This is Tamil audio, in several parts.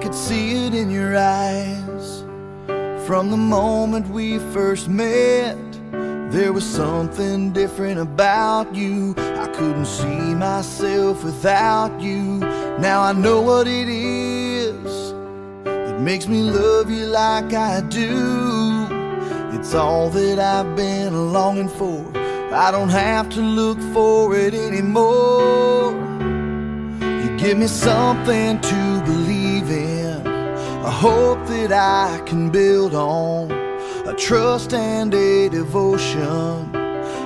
could see it in your eyes. From the moment we first met, there was something different about you. I couldn't see myself without you. Now I know what it is that makes me love you like I do. It's all that I've been longing for. I don't have to look for it anymore. You give me something to believe in, a hope that I can build on, a trust and a devotion.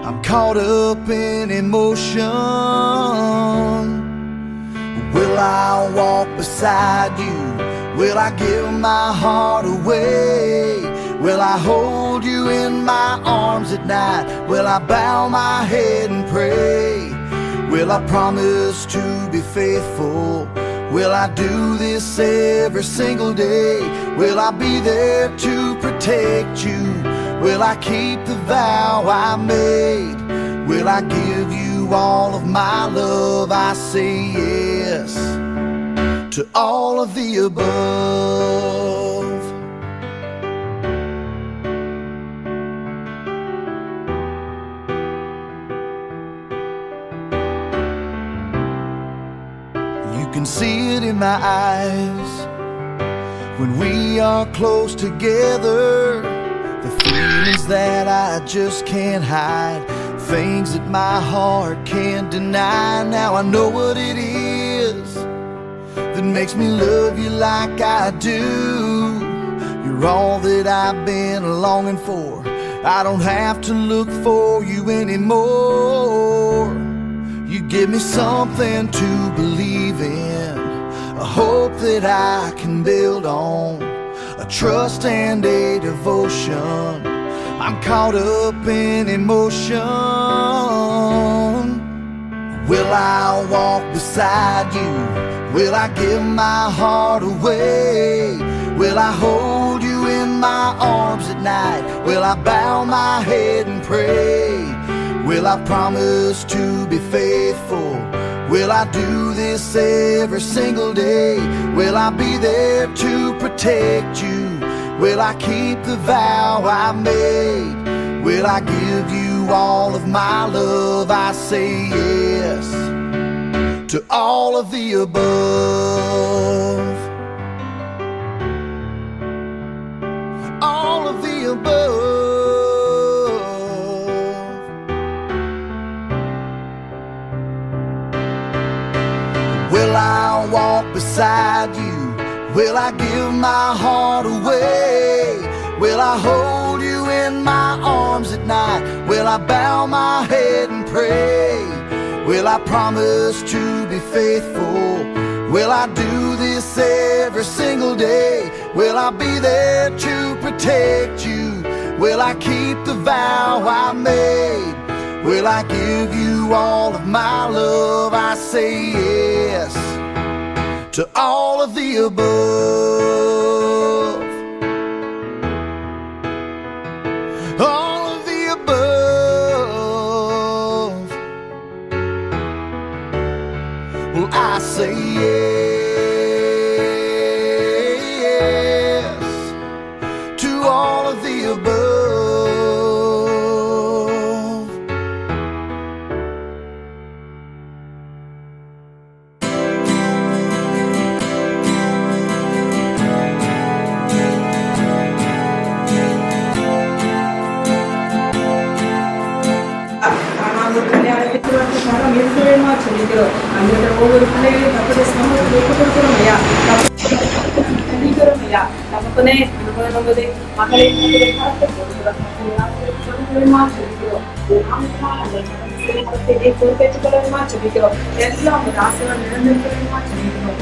I'm caught up in emotion. Will I walk beside you? Will I give my heart away? Will I hold you in my arms at night? Will I bow my head and pray? Will I promise to be faithful? Will I do this every single day? Will I be there to protect you? Will I keep the vow I made? Will I give you all of my love? I say yes to all of the above. You can see it in my eyes when we are close together. The feelings that I just can't hide, things that my heart can't deny. Now I know what it is that makes me love you like I do. You're all that I've been longing for. I don't have to look for you anymore. You give me something to believe in, a hope that I can build on, a trust and a devotion. I'm caught up in emotion. Will I walk beside you? Will I give my heart away? Will I hold you in my arms at night? Will I bow my head and pray? Will I promise to be faithful? Will I do this every single day? Will I be there to protect you? Will I keep the vow I made? Will I give you all of my love? I say yes to all of the above. All of the above. Will I walk beside you? Will I give my heart away? Will I hold you in my arms at night? Will I bow my head and pray? Will I promise to be faithful? Will I do this every single day? Will I be there to protect you? Will I keep the vow I made? Will I give you all of my love? I say yes to all of the above. All of the above. Well, I say yes to all of the above. ஒவ்வொரு பிள்ளைகளையும் தப்புடைய சமூகத்தில் ஒப்புக்கொடுக்கிறோம் ஐயா. கண்டிக்கிறோம் ஐயா. நமக்குனே நமது மகளை பொறுப்பேற்றுக் கொள்ளணுமா சொல்லிக்கிறோம். எல்லாம் ஒரு ஆசீர்வாதம் நிரந்தரமா சொல்லிக்கிறோம்.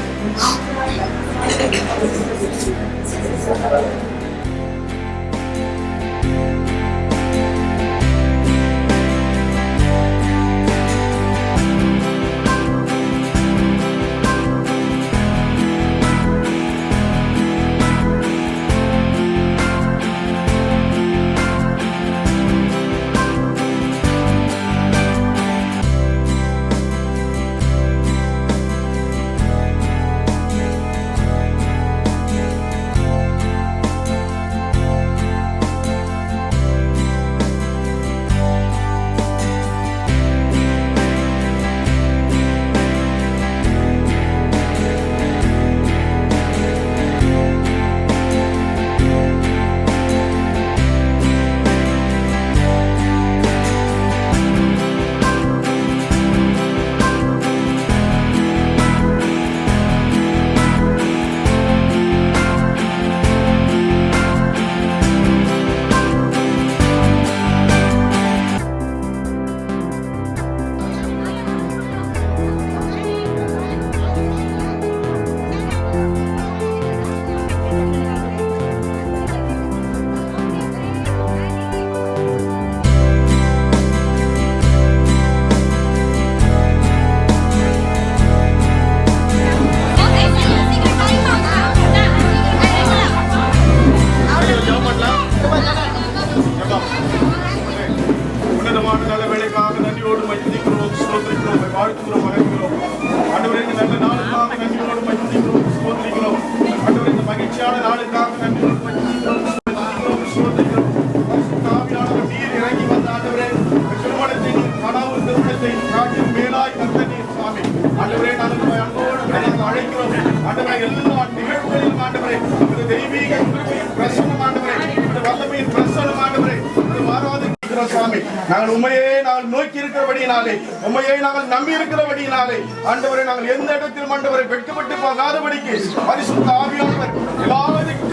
தெய்வீக கிருபையின் பிரசன்னமானவரே, இந்த வல்லமையின் பிரசன்னமானவரே, இந்த வாராத சுவாமி, நாங்கள் உண்மையே நாங்கள் நோக்கி இருக்கிறபடியினாலே, உண்மையை நாங்கள் நம்பி இருக்கிறபடியினாலே ஆண்டவரை நாங்கள் எந்த இடத்திலும் ஆண்டவரை வெட்கப்பட்டு போகாதபடிக்கு பரிசுத்த ஆவியானவர் எல்லா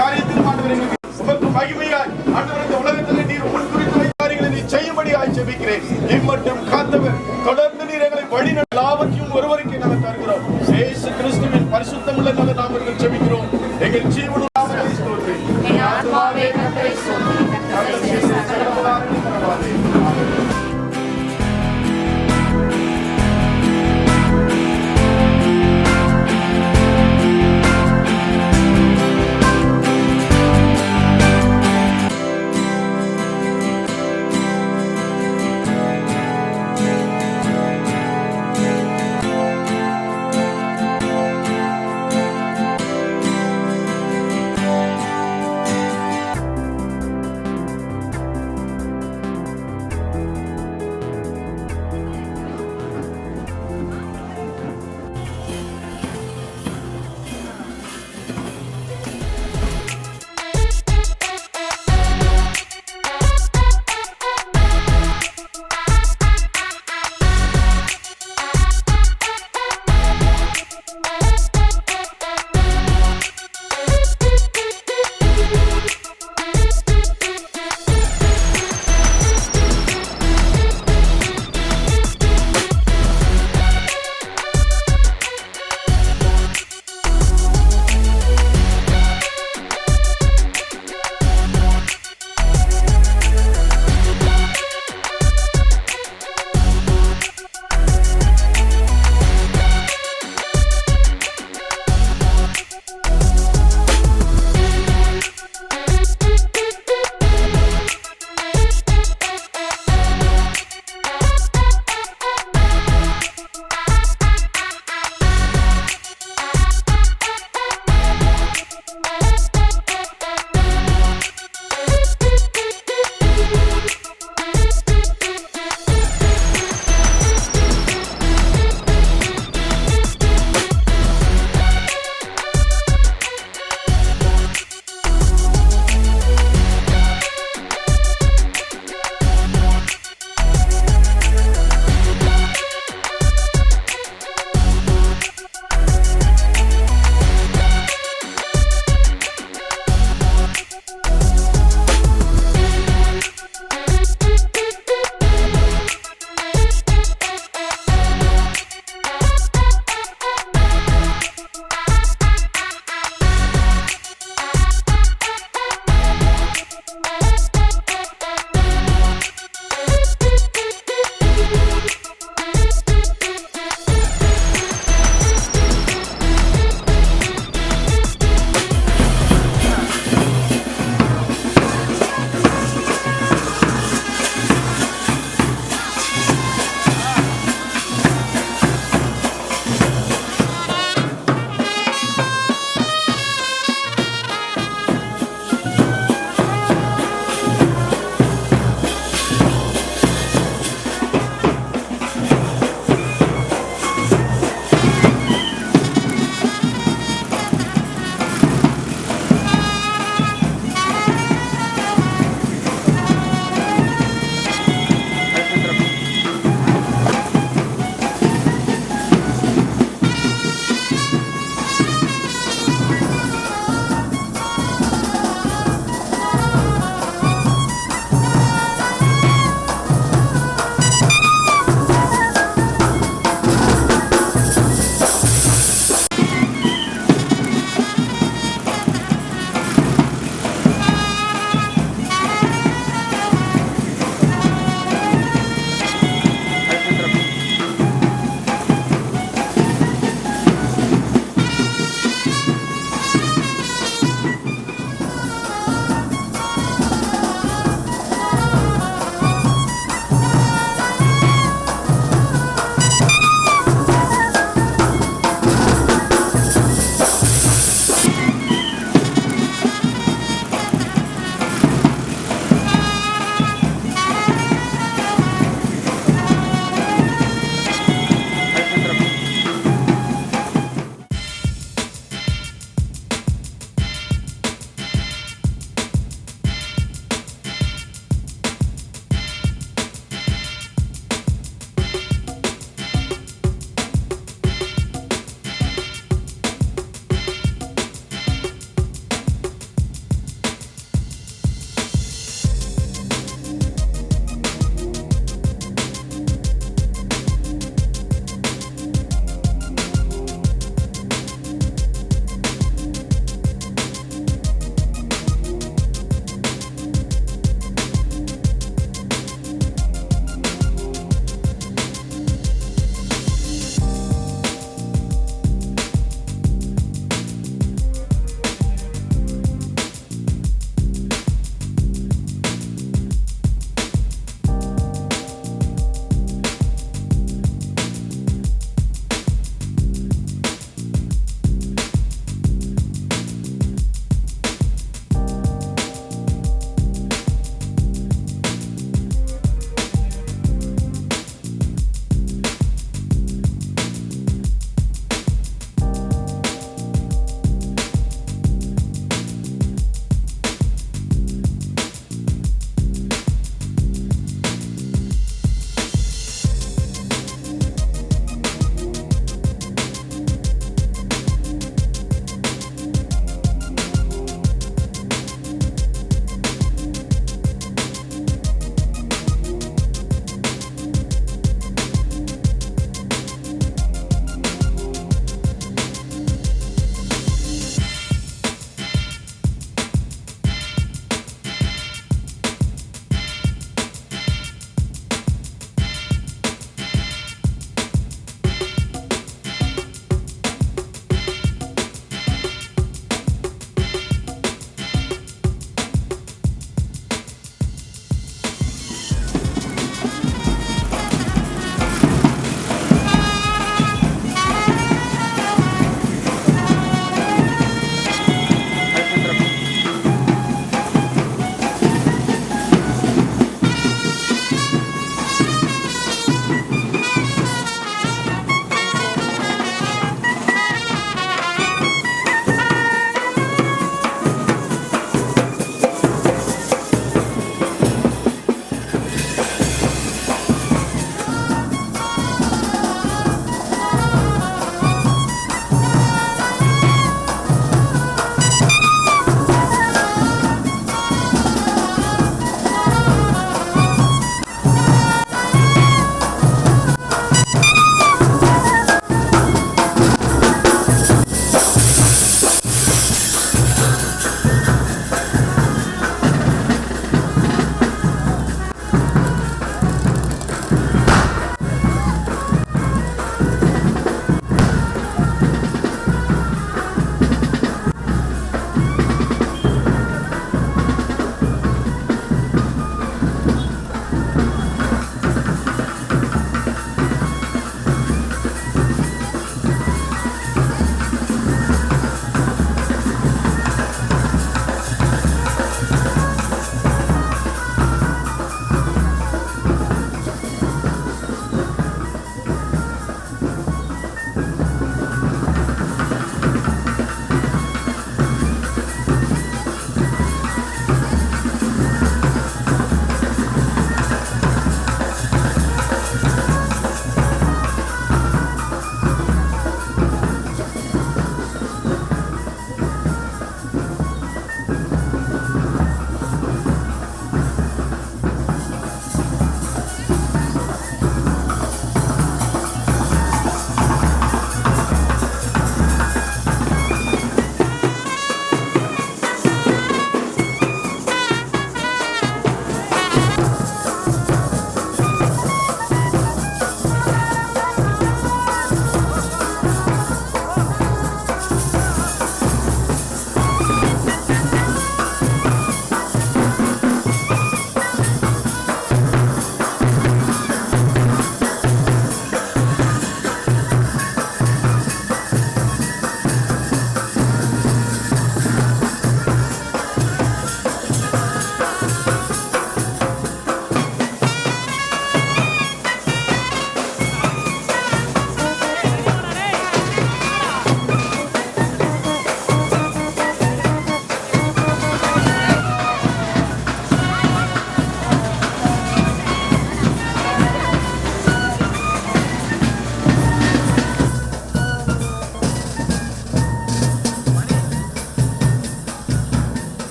காரியத்திலும் ஆண்டவரை உமக்கு மகிமையாய் ஆண்டவர் இந்த உலகத்திலே நீர் முன் குறித்து வைத்தார்கள் நீ செய்யும்படியாய் ஜெபிக்கிறேன். இம்மட்டும் காத்தவர் தொடர்ந்து நீர் எங்களை வழிநடத்தி எல்லாவற்றையும் ஒருவருக்கு நாங்கள் தருகிறோம். இயேசு கிறிஸ்துவின் பரிசுத்தமுள்ள நல்ல நாமத்தில் ஜெபிக்கிறோம். எங்கள் ஜீவனும் நாமத்தை ஸ்தோத்திரி. என் ஆத்மாவே கர்த்தரை ஸ்தோத்திரி.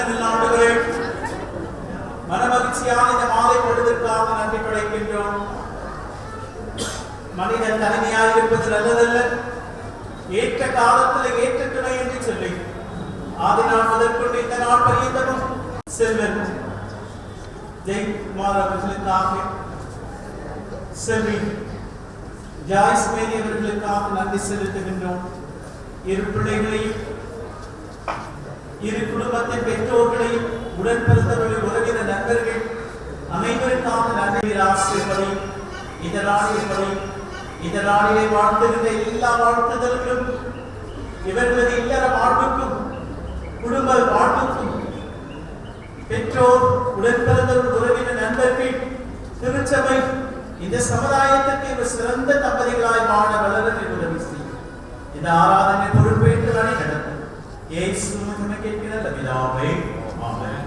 நல்ல ஆண்டவரே, மனமகிழ்ச்சியான இந்த மாலை பொழுதுக்காக நன்றி படைக்கின்றோம். மனிதன் தனிமையாக இருப்பது நல்லதல்ல, ஏற்ற காலத்தில் ஏற்ற துணை என்று சொல்லி ஆதிநாள் முதற்கொண்டு இந்த நாள் பரியந்தமும் செல்வன் ஜெயக்குமார் அவர்களுக்காக, செல்வி ஜாய்ஸ் மேரி அவர்களுக்காக நன்றி செலுத்துகின்றோம். இரு பிள்ளைகளையும், இரு குடும்பத்தின் பெற்றோர்களையும், உடன் பிறந்தவர்கள், உறவினர், நண்பர்கள் அனைவருக்காக நன்றி ஆசிரியர்களையும் இந்த நாளிலே வாழ்த்துகின்ற எல்லா வாழ்த்துதல்களும் இவர்களது இல்லற வாழ்வுக்கும் குடும்ப வாழ்வுக்கும் பெற்றோர், உடன் பிறந்தவர்கள், உறவினர், நண்பர்கள், திருச்சபை இந்த சமுதாயத்திற்கு ஒரு சிறந்த தம்பதிகளாய் வாழ வளர உதவி செய்யும். இந்த ஆராதனை பொறுப்பேற்று வழி நடக்கும் இயேசு மூலமாக கேட்கிற பிதாவே, ஆமென்.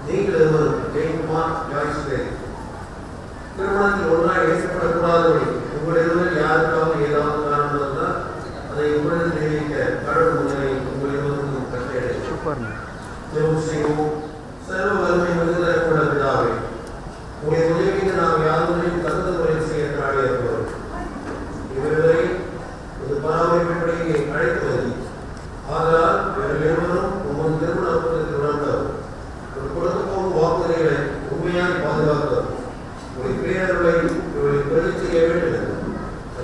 நீங்கள் இருவரும் ஜெயக்குமார் ஜாய்ஸ்ரே திருமணத்தில் ஒன்றாக இணைக்கப்படக்கூடாதபடி உங்கள் இருவரில் யாருக்காவது ஏதாவது காரணம் இருந்தால் அதை உங்களிடம் தெரிவிக்க கடவுள் முன்னரை உங்கள் இருவருக்கும் கட்டளை செய்வோம். சர்வ வறுமை மிகுந்த கூட விழாவை உடைய உதவிக்கு நாம் யாருடையும் தகுந்த முறையில் செய்ய நாடி இருக்கிறோம். இவர்களை ஒரு பராமரிப்பின்படி அழைத்து வந்து ஆதலால் இவர்கள் இருவரும் உங்கள் திருமண ஒப்பந்தத்தில் உணர்ந்தவர் ஒரு கொடுத்து போகும் வாக்குறுதிகளை உண்மையாக பாதுகாத்தவர் உடைய பிரியர்களை இவர்களை பெருக செய்ய வேண்டும் என்று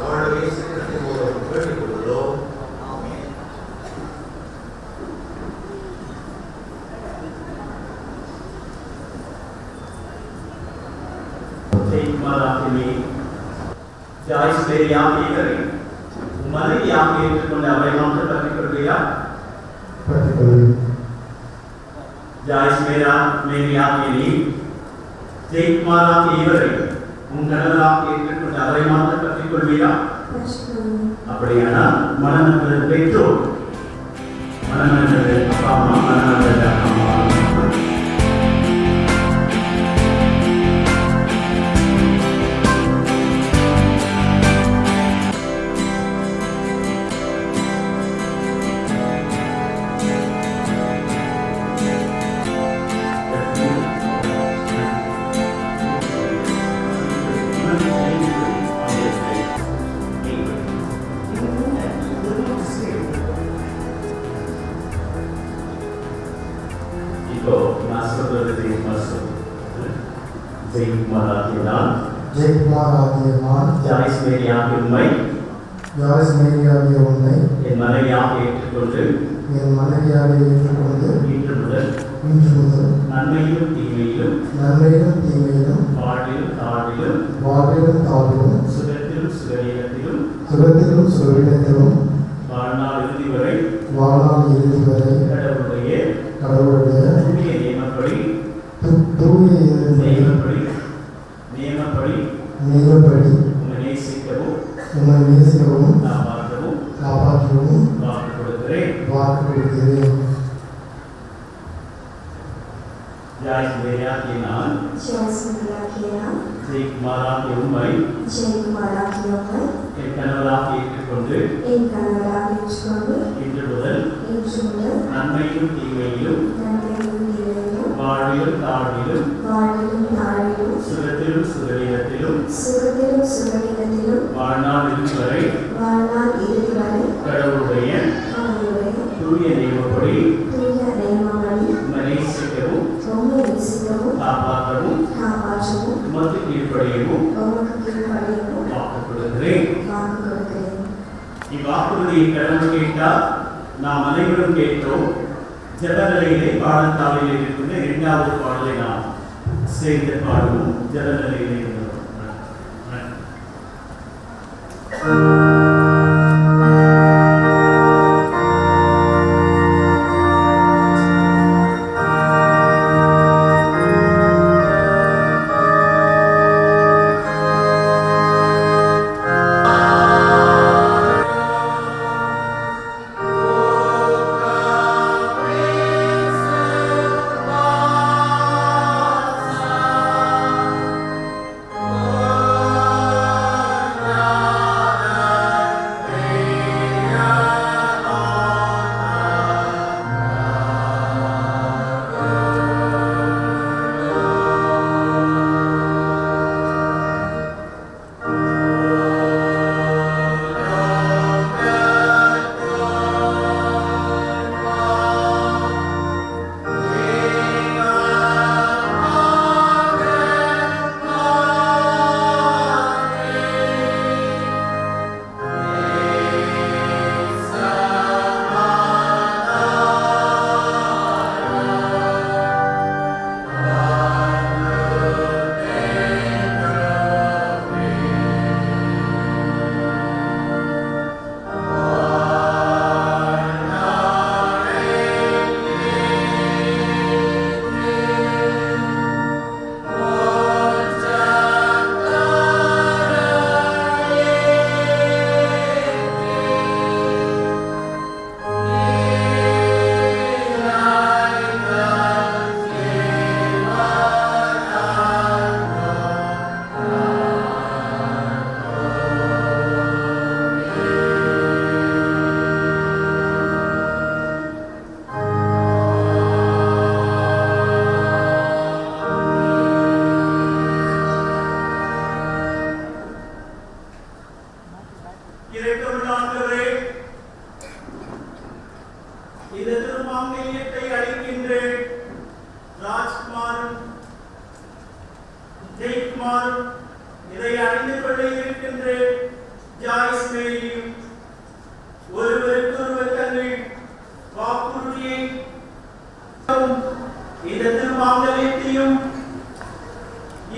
ஆண்டவரை சீக்கிரத்தின் மூலம் வேண்டிக் கொள்கிறோம். ஜாய்ஸ் மேரியாம் ஈவரை மனைவியாக ஏற்றுக்கொண்ட அவரை மாற்ற பற்றிக் கொள்வீரா? ஜாய்ஸ் மேரியாம் ஜெயக்குமாராம் ஈவரை உன் கணவராக ஏற்றுக்கொண்ட அவரை மாற்ற பற்றிக் கொள்வீரா? அப்படியானால் மணமக்கள் பெற்றோர் மணமக்கள் அப்பா அம்மா மணமக்கள் அம்மா ஜாய்ஸ் மேரியாகிய உண்மை என் மனைவியாக ஏற்றுக்கொண்டு இன்று முதல் நன்மையிலும் தீமையிலும் வாழ்விலும் தாழ்விலும் சுகத்திலும் சுகவீனத்திலும் வாழ்நாள் இறுதி வரை கடவுளுடைய நியமப்படி உம்மை நேசிக்கவும் காப்பாற்றவும் வாக்கு கொடுக்கிறேன். ஜாய்ஸ் மேரியாகிய நான் ஜெயக்குமாராகிய உம்மை என் கணவராக ஏற்றுக்கொண்டு இன்று முதல் நன்மையிலும் தீமையிலும் வாழ்விலும் தாழ்விலும் சுகத்திலும் சுகவீனத்திலும் வாழ்நாள் இறுதி வரை கடவுளுடைய தூய நியமப்படி உம்மை நேசிக்கவும் காப்பாற்றவும் உமக்கு கீழ்ப்படியவும் வாக்கு கொடுக்கிறேன். இவ்வாக்குறுதியை கடவுள் கேட்டால் நாம் அனைவரும் கேட்டோம். ஜெப நிலையிலே பாடத்தாளில் இருக்கின்ற 2வது பாடலை நாம் சேர்ந்து பாடுவோம். ஜெப நிலையிலே இருந்தோம். இந்த திருமாங்கல்யத்தை அளிக்கின்றேன். ராஜ்குமாரும் ஜெயக்குமாரும் இதை அணிந்து கொள்ள இருக்கின்றேன். ஜாய்ஸ் மேரியும் ஒருவருக்கொருவர் தங்கள் வாக்குறுதியை இந்த திருமாங்கல்யத்தையும்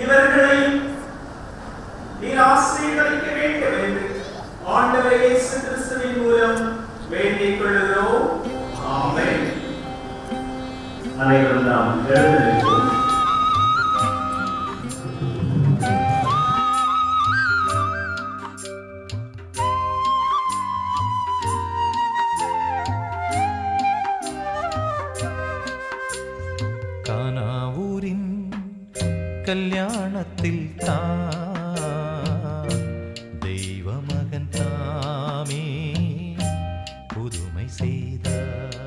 இவர்களை நீர் ஆசீர்வதிக்க வேண்டும் என்று ஆண்டவர் இயேசு கிறிஸ்துவின் மூலம் வேண்டிக் கொள்கிறோம். ஆமென். அனைவரும் நாம் எழுந்திருப்போம். கானாவூரின் கல்யாணத்தில் தெய்வ மகன் தாமே புதுமை செய்தார்.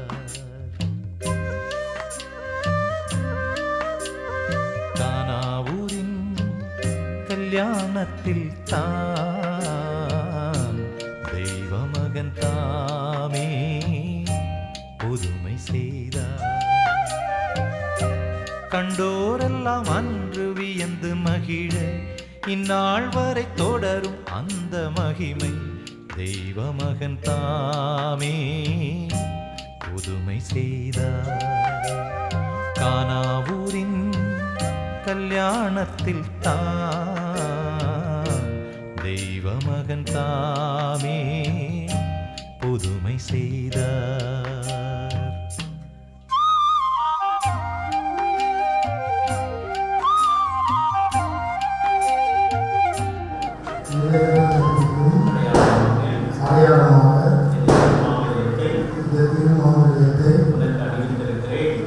கானாவூரின் கல்யாணத்தில் தெய்வ மகன் தாமே புதுமை செய்தார். கண்டோரெல்லாம் அன்று வியந்து மகிழ இந்நாள் வரை தொடரும் அந்த மகிமை தெய்வ மகன் தாமே புதுமை செய்தார். கானாவூரின் கல்யாணத்தில் தெய்வ மகன் தாமே புதுமை செய்தார். அடையாளமாக இந்த திருமாங்கல்யத்தை உனக்கு அறிவித்திருக்கிறேன்.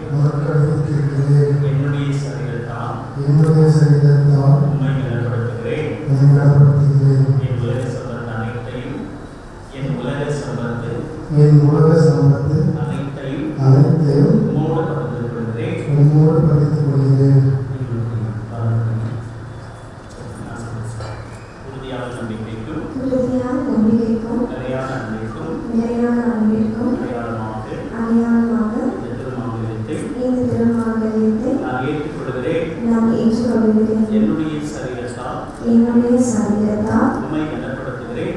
என்னுடைய சரீரத்தால் உம்மை கனப்படுத்துகிறேன். என் உலக சம்பத்து அனைத்தையும் உம்மோடு பகிர்ந்து கொள்கிறேன். உறுதியான நம்பிக்கைக்கும் நிலையான அன்பிற்கும் அடையாளமாக இந்த திருமாங்கல்யத்தை நான் ஏற்றுக்கொள்கிறேன். என்னுடைய சரீரத்தால் உம்மை கனப்படுத்துகிறேன்.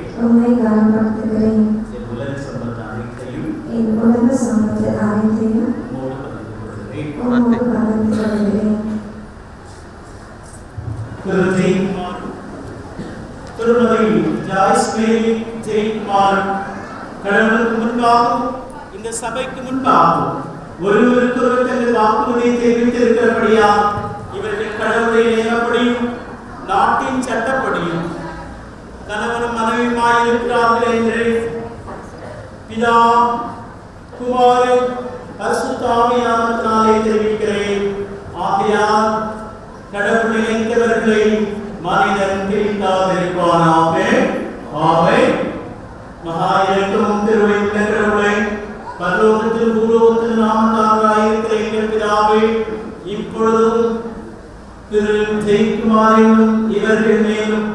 என் உலக சம்பத்து அனைத்தையும் உம்மோடு பகிர்ந்து கொள்கிறேன். திருமதி ஜாய்ஸ் மேரி ஜெயக்குமார் கடவுளுக்கு முன்பாகவும் இந்த சபைக்கு முன்பாகவும் ஒருவருக்கொருவர் தங்கள் வாக்குறுதியை தெரிவித்திருக்கிறபடியா இவர்கள் கடவுளை நியமப்படியும் நாட்டின் சட்டப்படியும் கணவனும் மனைவியுமாயிருக்கிறார்கள் என்று பிதா குமாரன் பரிசுத்த ஆவியானவரினாலே தெரிவிக்கிறேன். ஆகையால் கடவுள் இணைத்தவர்களை மனிதன் பிரிக்காதிருப்பானாக. ஆமென். மகா இரக்கமும் கிருபையுள்ள கடவுளே, பரலோகத்தில் பூலோகத்தில் நாமத்தாராயிருக்கிற எங்கள் பிதாவே, இப்பொழுதும் திரு ஜெயக்குமாரினும் இவர்கள் மேலும்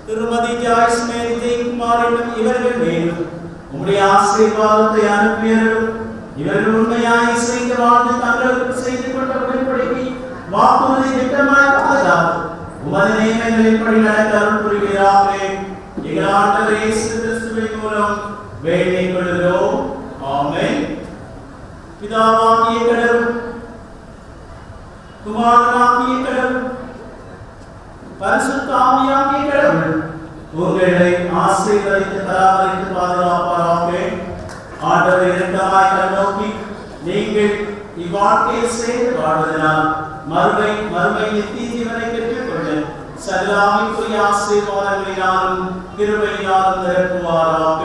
திருமதி ஜாய்ஸ் மேரி ஜெயக்குமாரினும் இவர்கள் மேலும் உம்முடைய ஆசீர்வாதத்தை அனுப்பியரும் இவர்கள் உண்மையாய் செய்த வாழ்ந்து தங்களுக்கு செய்து கொண்ட உடன்படிக்கை வாக்குறுதி திட்டமாய் பாதுகாப்பு உமது நியமங்களின்படி நடக்க அருள் புரிவீராக. எங்கள் ஆண்டவர் இயேசு கிறிஸ்துவின் மூலம் வேண்டிக் கொள்கிறோம். ஆமென். பிதாவாகிய கடவுள், குமாரனாகிய கடவுள், பரிசுத்த ஆவியாகிய கடவுள் உங்களை ஆசீர்வதித்து பராமரித்து பாதுகாப்பாராக. ஆண்டவர் இரக்கமாய் கண்ணோக்கி நீங்கள் இவ்வாழ்க்கையை செய்து வாழ்வதனால் மறுமை நித்திய ஜீவனை பெற்றுக் கொள்ள சகலாமிக்குரிய ஆசீர்வாதங்களினாலும் கிருபையினாலும் நிரப்புவாராக.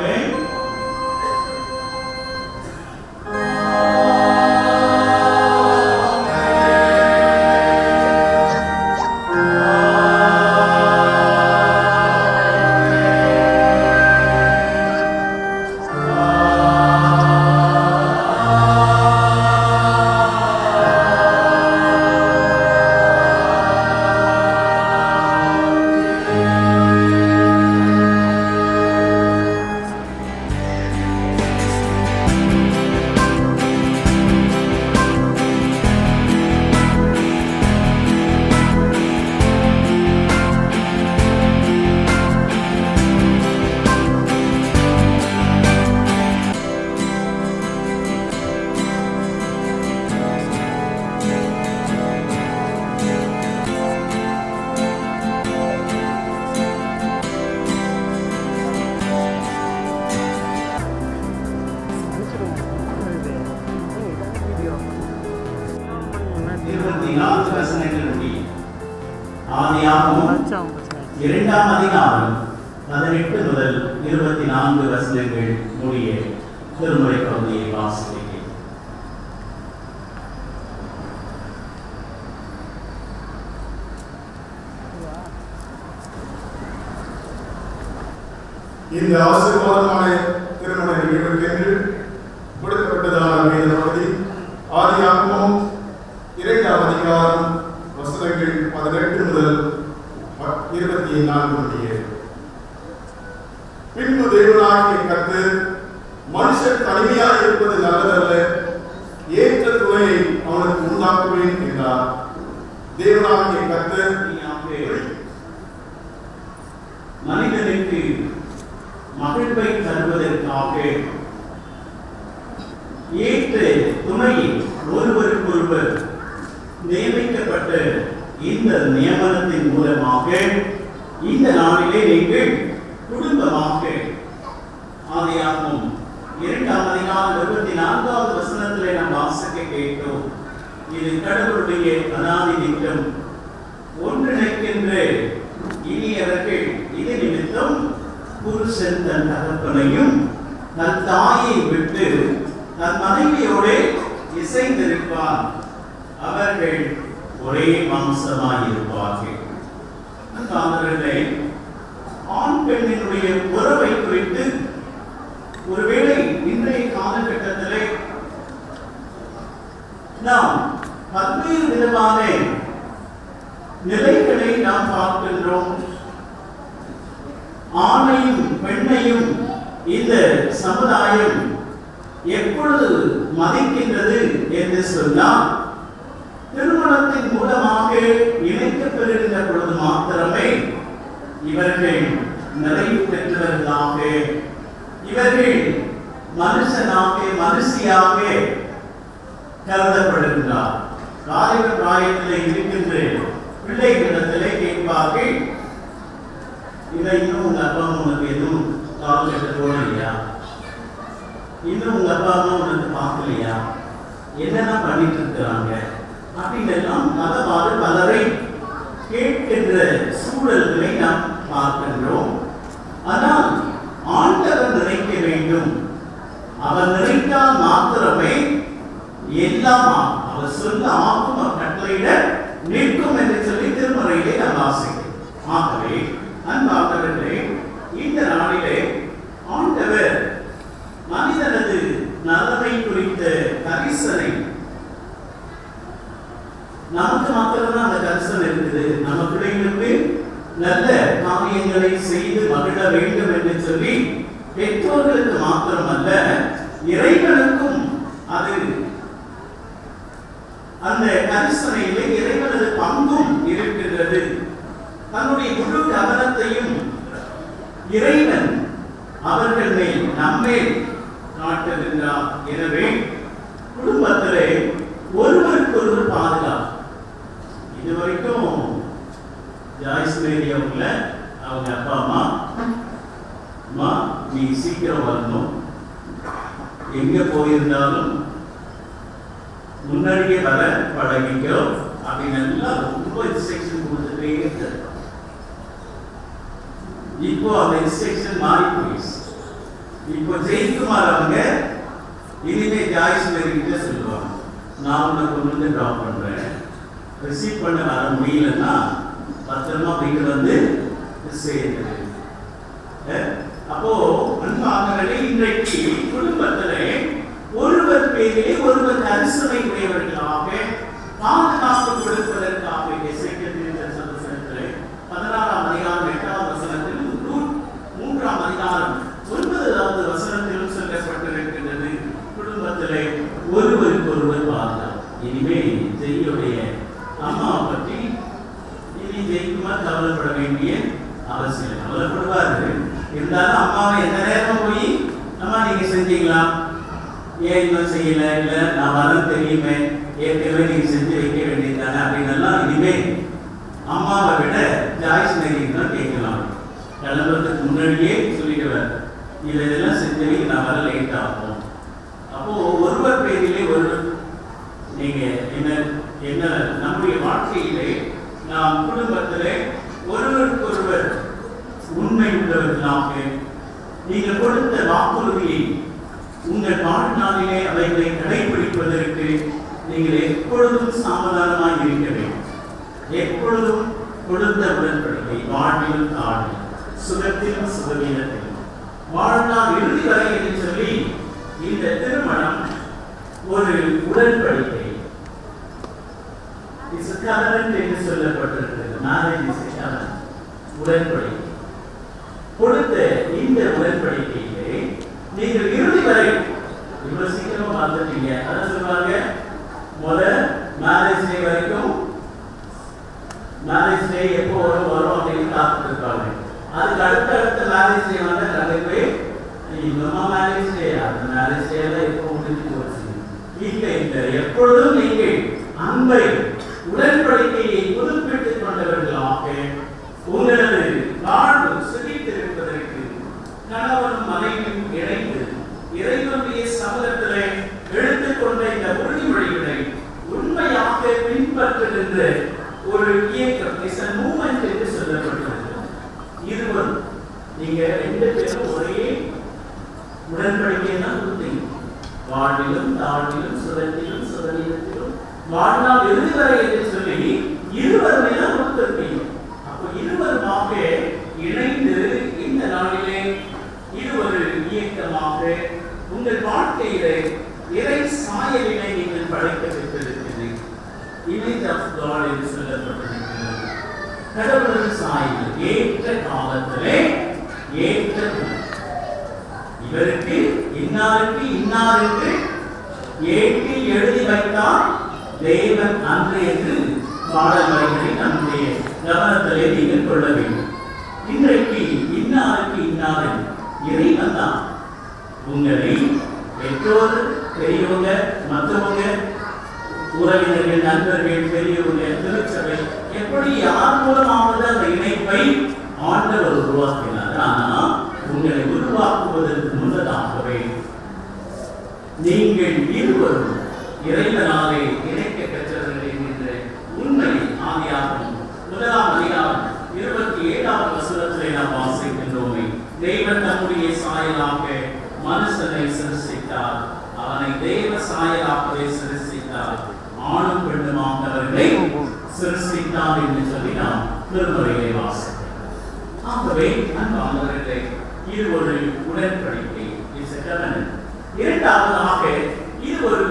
ஆதியாகமம் 2ஆம் அதிகாரம் 18 முதல் 24 வசனங்கள் முடிய திருமுறை பகுதியை வாசிக்கிறேன். இந்த ஆசீர்வாதமான திருமண நிகழ்வுக்கென்று கொடுக்கப்பட்டதான வேத பகுதி ஆதியாகமம் 2ஆம் அதிகாரம் வசனங்கள் 18 முதல் 24 முடிய. பின்பு தேவனாகிய கர்த்தர் மனுஷன் தனிமையாக இருப்பது நல்லதல்ல, ஏற்ற துணையை அவனுக்கு உண்டாக்குவேன் என்றார். தேவனாகிய கர்த்தர் மனிதனுக்கு மகிழ்வை தருவதற்காக ஏற்ற துணையை ஒருவருக்கொருவர் நியமிக்கப்பட்ட இந்த நியமனத்தின் மூலமாக இந்த நாளிலே நீங்கள் குடும்பமாக ஆதியாகமம் 2ஆம் அதிகாரம் 24வது வசனத்திலே நாம் வாசிக்க கேட்டோம். இது கடவுளுடைய அனாதி திட்டம். ஒன்றிணைக்கின்ற இனியவர்கள் இது நிமித்தம் புருஷன் தன் தகப்பனையும் தன் தாயை விட்டு தன் மனைவியோடு இசைந்திருப்பார், அவர்கள் ஒரே மாம்சமாயிருப்பார்கள். ஆண் பெண்ணினுடைய உறவை குறித்து ஒருவேளை இன்றைய காலகட்டத்திலே நாம் பல்வேறு விதமான நிலைகளை நாம் பார்க்கின்றோம். ஆணையும் பெண்ணையும் இந்த சமுதாயம் எப்பொழுது மதிக்கின்றது என்று சொன்னால், திருமணத்தின் மூலமாக இணைக்கப்பெறுகின்ற பொழுது மாத்திரமே இவர்கள் நிறைவு பெற்றவர்களாக, இவர்கள் மனுஷனாக மனுஷியாக கருதப்படுகின்றார். வாலிப பிராயத்திலே இருக்கின்ற பிள்ளைகளிடத்திலே கேட்பார்கள், இதை இன்னும் உங்க அப்பா அம்மா உனக்கு எதுவும் கால் கட்ட போடலையா, இன்னும் உங்க அப்பா அம்மா உனக்கு பார்க்கலையா, என்னென்ன பண்ணிட்டு இருக்கிறாங்க அப்படின்னு எல்லாம் மதவாறு பலரை கேட்கின்ற சூழல்களை நாம் பார்க்கின்றோம். ஆனால் ஆண்டவர் நினைக்க வேண்டும். அவர் நினைத்தால் மாத்திரமே எல்லாம் அவர் சொல்ல ஆகும், அவர் கட்டளையிட நிற்கும் என்று சொல்லி திருமறையிலே நாம் வாசிக்கிறோம். ஆகவே அன்பார்ந்தவர்களே, இந்த நாளிலே ஆண்டவர் மனிதனது நலனை குறித்த கரிசனை, நமக்கு மாத்திரம்தான் அந்த கரிசனை இருக்குது. நம்ம பிள்ளைகளுக்கு நல்ல காரியங்களை செய்து மகிழ வேண்டும் என்று சொல்லி பெற்றோர்களுக்கு மாத்திரமல்ல, இறைவனுக்கும் அது அந்த கரிசனையிலே இறைவனது பங்கும் இருக்கின்றது. தன்னுடைய முழு கவனத்தையும் இறைவன் அவர்கள் மேல் நம்மேல் காட்டுகின்றார். எனவே குடும்பத்திலே ஒருவருக்கொருவர் பாதுகாப்பு. இதுவரைக்கும் ஜாய்ஸ் மேரியவங்கள அவங்க அப்பா அம்மா நீ சீக்கிரம் வரணும், எங்க போயிருந்தாலும் முன்னாடியே வர பழகிக்கோ அப்படின்னு எல்லாம் ரொம்ப இன்ஸ்ட்ரக்ஷன் கொடுத்துட்டே இருக்காரு. இப்போ அந்த இன்ஸ்ட்ரக்ஷன் மாறி போயிடுச்சு. இப்போ ஜெயக்குமார் அவங்க இனிமே ஜாய்ஸ் மேரிக்கிட்ட சொல்லுவாங்க, நான் உன்னை கொண்டு வந்து ட்ராப் பண்றேன், ரிசீவ் பண்ண வர முடியலன்னா பத்திரமா வீட்டு வந்து சேர்ந்து. அப்போ அன்பானவர்களே, இன்றைக்கு குடும்பத்திலே ஒருவர் பேரிலே ஒருவர் கரிசனை உடையவர்களாக பாதுகாப்பு கொடுப்பதற்காக எசேக்கியேல் தீர்க்கதரிசனத்திலே 16ஆம் அதிகாரம் 8ஆம் வசனத்திலும் 3ஆம் அதிகாரம் 9வது வசனத்திலும் சொல்லப்பட்டிருக்கின்றது. குடும்பத்திலே ஒருவருக்கொருவர் பாதுகாப்பு. இனிமே ஜெய்யுடைய அம்மா பற்றி இனி ஜெய்க்குமார் கவலைப்பட வேண்டிய அவசியம். கவலைப்படுவார்கள். இருந்தாலும் அம்மாவை எந்த நேரம் போய் அம்மா நீங்க செஞ்சீங்களா, ஏன் இன்னும் செய்யல, இல்ல நான் வர தெரியுமே, ஏற்கனவே நீங்க செஞ்சு வைக்க வேண்டியதானே அப்படின்னு எல்லாம் இனிமே அம்மாவை விட ஜாய்ஸ் மேரிக்கு தான் கேட்கலாம். கிளம்புறதுக்கு முன்னாடியே சொல்லிடுவார், இதெல்லாம் செஞ்சு நான் வர லேட் ஆகும். அப்போ ஒருவர் பேரிலே ஒருவர் நீங்க என்ன என்ன நம்முடைய வாழ்க்கையிலே நாம் குடும்பத்திலே ஒருவருக்கொருவர் உண்மை உள்ளவர்களாக நீங்கள் கொடுத்த வாக்குறுதியை உங்கள் வாழ்நாளிலே அவைகளை கடைபிடிப்பதற்கு நீங்கள் எப்பொழுதும் சாவதானமாக இருக்க வேண்டும். எப்பொழுதும் கொடுத்த உடன்படிக்கை வாழ்விலும் தாழ்வில் சுகத்திலும் சுகவீனத்திலும் வாழ்நாள் இறுதி வரை என்று சொல்லி இந்த திருமணம் ஒரு உடன்படிக்கை என்று சொல்லப்பட்டிருக்கிறது. மேரேஜ் இஸ் எ கவெனன்ட், உடன்படிக்கை. கொடுத்த இந்த உடன்படிக்கையிலே நீங்கள் இறுதி வரை இவ்வளவு சீக்கிரமா பார்த்துட்டீங்க. அதான் சொல்லுவாங்க, முதல் மேரேஜ் டே வரைக்கும் மேரேஜ் டே எப்போ வரும் அப்படின்னு காத்துட்டு இருப்பாங்க. அதுக்கு அடுத்த மேரேஜ் டே வந்து நிறைய பேர் இன்னுமா மேரேஜ் டே, அந்த மேரேஜ் டே எல்லாம் எப்போ முடிஞ்சு போச்சு. இல்லை, எப்பொழுதும் நீங்கள் அன்பை உடன்படிக்கையை புதுப்பித்துக் கொண்டவர்களாக உங்களது வாழ்வு சுகித்திருப்பதற்கு கணவனும் மனைவியும் இணைந்து இறைவனுடைய சமூகத்திலே எடுத்துக்கொண்ட இந்த உறுதிமொழிகளை உண்மையாக பின்பற்றுகின்ற ஒரு இயக்கம் மூமெண்ட் என்று சொல்லப்பட்டுள்ளது. இருவரும் நீங்க ரெண்டு பேரும் ஒரே உடன்படிக்கை தான் கொடுத்தீங்க. வாழ்விலும் தாழ்விலும் சுதந்திலும் சுதந்திரத்திலும் வாழ்நாள் இறுதி வரை என்று சொல்லி இருவருமே தான் கொடுத்திருப்பீங்க. அப்போ இருவருமாக இணைந்து இந்த நாளிலே இது ஒரு இயக்கமாக உங்கள் வாழ்க்கையிலே இறை சாயலினை நீங்கள் படைக்கப்பட்டிருக்கிறது. இமேஜ் ஆஃப் காட் என்று சொல்லப்பட்டிருக்கிறது. கடவுளின் சாயல் ஏற்ற காலத்திலே ஏற்ற இவருக்கு இன்னாருக்கு இன்னாருக்கு ஏற்றி எழுதி வைத்தார் தேவன் அன்று என்று பாடல் வரிகளை நம்முடைய கவனத்திலே நீங்கள் கொள்ள வேண்டும். இன்றைக்கு இன்னாருக்கு இன்னாரு இறைவன் தான் உங்களை பெற்றோர் பெரியவங்க மற்றவங்க உறவினர்கள் நண்பர்கள் பெரியவங்க திருச்சபை எப்படி யார் மூலமாவது அந்த இணைப்பை ஆண்டவர் உருவாக்கினார். ஆனால் உங்களை உருவாக்குவதற்கு முன்னதாகவே நீங்கள் இருவரும் இறைவனாலே இணைக்க பெற்றவர்கள் என்கின்ற உண்மை ஆதியாகமம் 1ஆம் அதிகாரம் 27ஆம் வசனத்திலே நாம் வாசிக்கின்றோமே. தேவன் தம்முடைய சாயலாக மனுஷனை சிருஷ்டித்தார், அவனை தேவ சாயலாகவே சிருஷ்டித்தார், ஆணும் பெண்ணுமாக அவர்களை சிருஷ்டித்தார் என்று சொல்லி நாம் திருமறையை வாசிக்கிறோம். ஆகவே அன்பானவர்களே, இது ஒரு உடன்படிக்கை, இட்ஸ் எ கவெனன்ட். இரண்டாவதாக இது ஒரு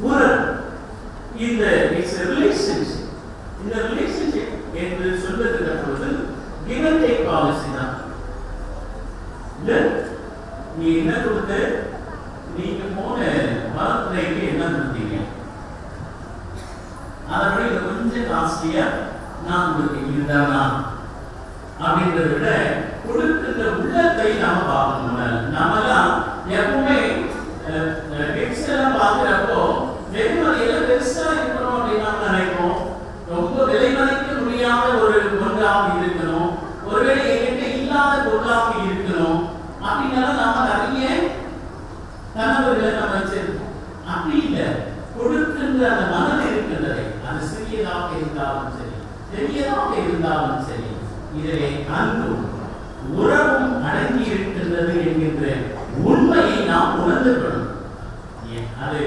உறவு. இந்த இட்ஸ் எ ரிலேஷன்ஷிப். இந்த ரிலேஷன்ஷிப் என்று சொல்லுகிற பொழுது கிவ் அண்ட் டேக் பாலிசி தான். நீ என்ன கொடுத்த, நீங்க போன பர்த்டேக்கு என்ன கொடுத்தீங்க, அதை விட கொஞ்சம் காஸ்ட்லியா நான் உங்களுக்கு இருந்தானா அப்படின்றத விட கொடுக்கின்ற உள்ளத்தை நாம பார்க்கணும். நம்மலாம் எப்பவுமே கிஃப்ட்ஸ் எல்லாம் பார்க்கிறப்போ வெகுமதியெல்லாம் பெருசா இருக்கணும் அப்படின்னு நாம் நினைப்போம். ரொம்ப விலை மதிக்க முடியாத ஒரு ஒன்றாக இருக்கணும், ஒருவேளை என்கிட்ட இல்லாத பொருளாக இருக்கணும் அப்படின்னால நாம நிறைய கனவுகளை நம்ம வச்சிருக்கோம். அப்படி இல்லை, கொடுக்கின்ற அந்த மனது இருக்கின்றதை, அது சிறியதாக இருந்தாலும் சரி பெரியதாக இருந்தாலும் சரி, இதிலே அன்பும் உறவும் அடங்கி இருக்கின்றது என்கின்ற உண்மையை நாம் உணர்ந்து கொள்ளணும். அது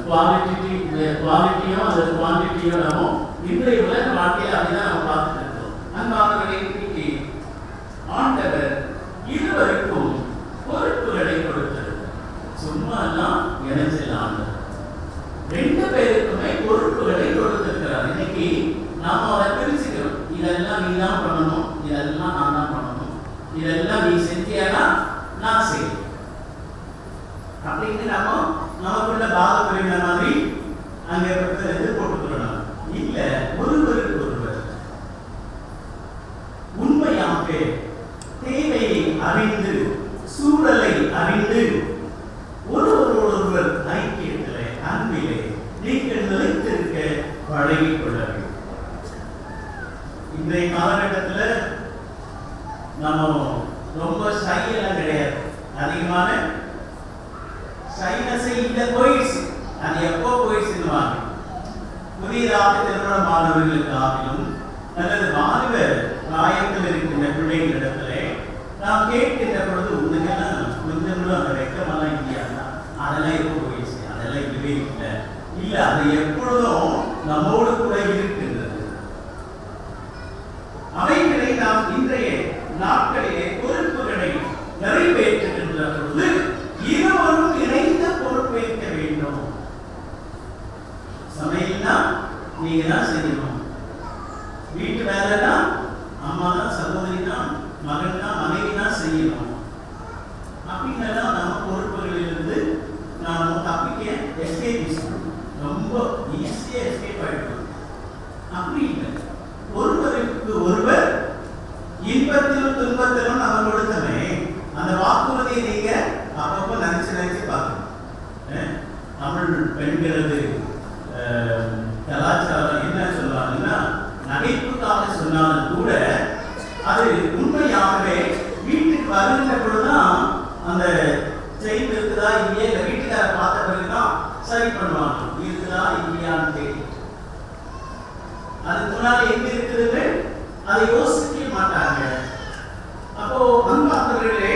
குவாலிட்டியோ அல்லது குவான்டிட்டியோ நம்ம இன்றைய உலக வாழ்க்கையில் அப்படிதான் நம்ம பார்த்துட்டு இருக்கோம். அன்பானவர்களே, இன்னைக்கு ஆண்டவர் இருவருக்கும் பொறுப்புகளை கொடுத்தது. சும்மா எல்லாம் இணைச்சல் ஆண்டவர் ரெண்டு பேருக்குமே பொறுப்புகளை கொடுத்திருக்கிறார். இன்னைக்கு நாம அதை பிரிச்சுக்கிறோம். இதெல்லாம் நீ தான் பண்ணணும், இதெல்லாம் நான் தான் பண்ணணும், இதெல்லாம் நீ செஞ்சியானா நான் செய்வேன் அப்படின்னு நம்ம நமக்குள்ள பாதப்படுகிற மாதிரி அங்க போட்டுக்கிறோம். இல்ல, ஒருவருக்கு ஒருவர் உண்மையாக தேவையை அறிந்து சூழலை அறிந்து ஒருவரோடொருவர் ஐக்கியத்திலே அன்பிலே நீங்கள் நிலைத்திருக்க பழகிக் கொள்ள வேண்டும். இன்றைய காலகட்டத்தில் நம்ம ரொம்ப ஷையெல்லாம் கிடையாது. அதிகமான ஷைனஸை இந்த போயிடுச்சு. அது எப்போ போயிடுச்சுன்னு புதிதாக திருமணமானவர்களுக்காகவும் அல்லது வாலிப பிராயத்தில் இருக்கின்ற பிள்ளைகளிடத்திலே நாம் கேட்கின்ற பொழுது உங்களுக்கெல்லாம் கொஞ்சம் அந்த வெக்கமெல்லாம் இல்லையா, அதெல்லாம் எப்போ வயசு, அதெல்லாம் இல்லவே இல்லை, இல்ல அது எப்பொழுதும் நம்மோடு கூட இருக்கின்றது. அவைகளை நாம் இன்றைய நாட்களிலே பொறுப்புகளை நிறைவேற்றுகின்ற பொழுது இருவரும் இணைந்த பொறுப்பேற்க வேண்டும். சமையல்னா நீங்க தான் செய்யணும், வீட்டு வேலைனா அம்மா தான், சகோதரி தான், மகன் தான், மனைவி தான் செய்யணும். அப்படின்னா நம்ம பொறுப்புகளிலிருந்து நாம் தப்பிக்க எஸ்கேப் ரொம்ப ஈஸியா எஸ்கேப் ஆயிடும். அப்படி இல்லை, ஒருவருக்கு ஒருவர் இன்பத்திலும் துன்பத்திலும் நம்ம கொடுத்தமே அந்த வாக்குறுதியை நீங்க அப்பப்போ நினைச்சு பார்க்கணும். தமிழ் பெண்களது கலாச்சாரம் என்ன சொல்றாங்கன்னா, நகைப்புக்காக சொன்னாலும் கூட அது உண்மையாகவே வீட்டுக்கு வருகின்ற பொழுதுதான் அந்த செய்தி இருக்குதா இல்லையா, இந்த வீட்டுக்கார பார்த்த பிறகுதான் சரி பண்ணுவாங்க, இருக்குதா இல்லையான்னு தெரியும். அதுக்கு முன்னாடி எங்க இருக்குது அதை யோசிக்க மாட்டாங்க. அப்போ அன்பார்ந்தவர்களே,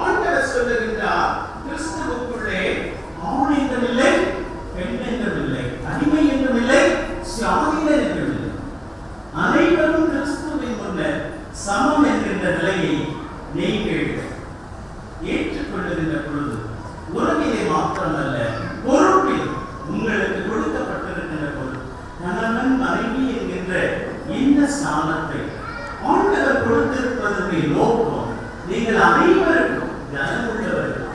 ஆண்டவர் சொல்லுகின்றார், கிறிஸ்துவுக்குள்ளே ஆண் என்றும் இல்லை, பெண் என்றும் இல்லை, அடிமை என்றும் இல்லை, சுயாதீனர் என்றும் இல்லை, அனைவரும் கிறிஸ்துவின் முன்னர் சமம் என்கின்ற நிலையை நீங்கள் ஏற்றுக்கொள்ளுகின்ற பொழுது உறவிலே மாத்திரமல்ல, பொறுப்பில் உங்களுக்கு கொடுக்கப்பட்டிருக்கின்ற பொழுது கணவன் மனைவி என்கின்ற இந்த ஸ்தானத்தை ஆண்டவர் கொடுத்திருப்பதற்கு நோக்கம் நீங்கள் அனைவருக்கும் கனமுள்ளவர்கள்.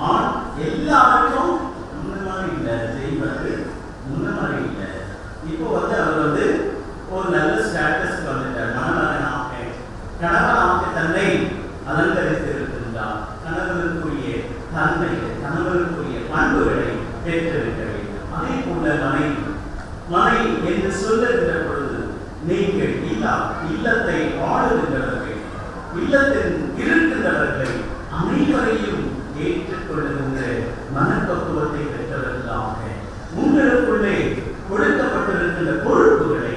ஆண் எல்லாருக்கும் முன்ன மாதிரி இல்லை, செய்வது முன்ன மாதிரி இல்லை. இப்போ அவர் ஒரு நல்ல ஸ்டேட்டஸ் வந்துட்டார், மணமகனாக கணவனாக தன்னை அலங்கரித்திருக்கின்றார். கணவனுக்குரிய தன்மைகள், கணவனுக்குரிய பண்புகளை பெற்றிருக்க வேண்டும். அதே போல மனை என்று சொல்லுகின்ற பொழுது நீங்கள் இல்லத்தை ஆளுகின்றவர்கள், இல்லத்தில் இருக்கின்றவர்களை அனைவரையும் ஏற்றுக்கொள்ளுகின்ற மனப்பக்குவத்தை பெற்றவர்களாக உங்களுக்குள்ளே கொடுக்கப்பட்டிருக்கின்ற பொறுப்புகளை